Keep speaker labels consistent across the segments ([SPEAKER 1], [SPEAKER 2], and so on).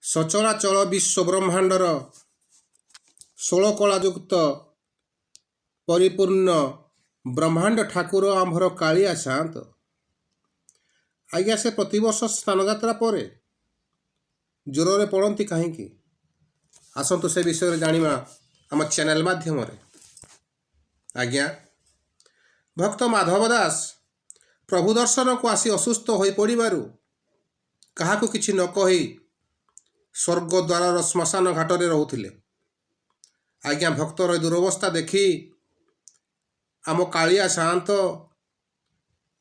[SPEAKER 1] ସଚରାଚଳ ବିଶ୍ୱ ବ୍ରହ୍ମାଣ୍ଡର 16 କଳାଯୁକ୍ତ ପରିପୂର୍ଣ୍ଣ ବ୍ରହ୍ମାଣ୍ଡ ଠାକୁର ଆମ୍ଭର କାଳିଆ ସାଆନ୍ତ। ଆଜ୍ଞା, ସେ ପ୍ରତିବର୍ଷ ସ୍ନାନଯାତ୍ରା ପରେ ଜ୍ୱରରେ ପଡ଼ନ୍ତି କାହିଁକି? ଆସନ୍ତୁ ସେ ବିଷୟରେ ଜାଣିବା ଆମ ଚ୍ୟାନେଲ ମାଧ୍ୟମରେ। ଆଜ୍ଞା, ଭକ୍ତ ମାଧବ ଦାସ ପ୍ରଭୁ ଦର୍ଶନକୁ ଆସି ଅସୁସ୍ଥ ହୋଇପଡ଼ିବାରୁ କାହାକୁ କିଛି ନ କହି ସ୍ୱର୍ଗଦ୍ୱାରର ଶ୍ମଶାନ ଘାଟରେ ରହୁଥିଲେ। ଆଜ୍ଞା, ଭକ୍ତର ଦୁରବସ୍ଥା ଦେଖି ଆମ କାଳିଆ ସାଆନ୍ତ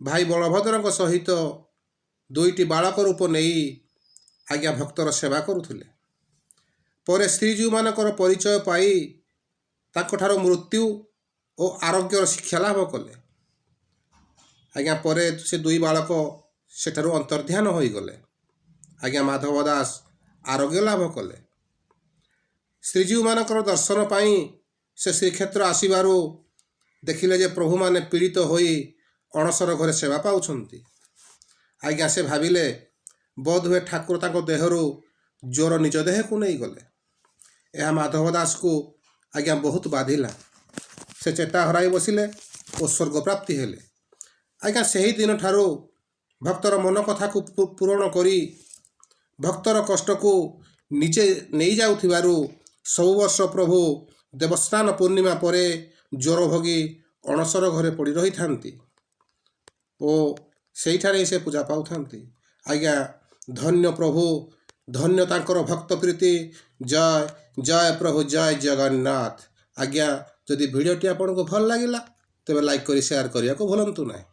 [SPEAKER 1] ଭାଇ ବଳଭଦ୍ରଙ୍କ ସହିତ 2ଟି ବାଳକ ରୂପ ନେଇ ଆଜ୍ଞା ଭକ୍ତର ସେବା କରୁଥିଲେ। ପରେ ଶ୍ରୀଜୀଉମାନଙ୍କର ପରିଚୟ ପାଇ ତାଙ୍କଠାରୁ ମୃତ୍ୟୁ ଓ ଆରୋଗ୍ୟର ଶିକ୍ଷା ଲାଭ କଲେ। ଆଜ୍ଞା, ପରେ ସେ 2 ବାଳକ ସେଠାରୁ ଅନ୍ତର୍ଧ୍ୟାନ ହୋଇଗଲେ। ଆଜ୍ଞା, ମାଧବ ଦାସ ଆରୋଗ୍ୟ ଲାଭ କଲେ। ଶ୍ରୀଜୀଉମାନଙ୍କର ଦର୍ଶନ ପାଇଁ ସେ ଶ୍ରୀକ୍ଷେତ୍ର ଆସିବାରୁ ଦେଖିଲେ ଯେ ପ୍ରଭୁମାନେ ପୀଡ଼ିତ ହୋଇ ଅଣସର ଘରେ ସେବା ପାଉଛନ୍ତି। ଆଜ୍ଞା, ସେ ଭାବିଲେ ବୋଧହୁଏ ଠାକୁର ତାଙ୍କ ଦେହରୁ ଜ୍ୱର ନିଜ ଦେହକୁ ନେଇଗଲେ। ଏହା ମାଧବ ଦାସକୁ ଆଜ୍ଞା ବହୁତ ବାଧିଲା। ସେ ଚେତା ହରାଇ ବସିଲେ ଓ ସ୍ୱର୍ଗ ପ୍ରାପ୍ତି ହେଲେ। ଆଜ୍ଞା, ସେହି ଦିନଠାରୁ ଭକ୍ତର ମନ କଥାକୁ ପୂରଣ କରି ଭକ୍ତର କଷ୍ଟକୁ ନିଜେ ନେଇଯାଉଥିବାରୁ ସବୁ ବର୍ଷ ପ୍ରଭୁ ଦେବସ୍ନାନ ପୂର୍ଣ୍ଣିମା ପରେ ଜ୍ୱର ଭୋଗି ଅଣସର ଘରେ ପଡ଼ି ରହିଥାନ୍ତି ଓ ସେଇଠାରେ ସେ ପୂଜା ପାଉଥାନ୍ତି। ଆଜ୍ଞା, ଧନ୍ୟ ପ୍ରଭୁ, ଧନ୍ୟ ତାଙ୍କର ଭକ୍ତ ପ୍ରୀତି। ଜୟ ଜୟ ପ୍ରଭୁ, ଜୟ ଜଗନ୍ନାଥ। ଆଜ୍ଞା, ଯଦି ଭିଡ଼ିଓଟି ଆପଣଙ୍କୁ ଭଲ ଲାଗିଲା ତେବେ ଲାଇକ୍ କରି ସେୟାର କରିବାକୁ ଭୁଲନ୍ତୁ ନାହିଁ।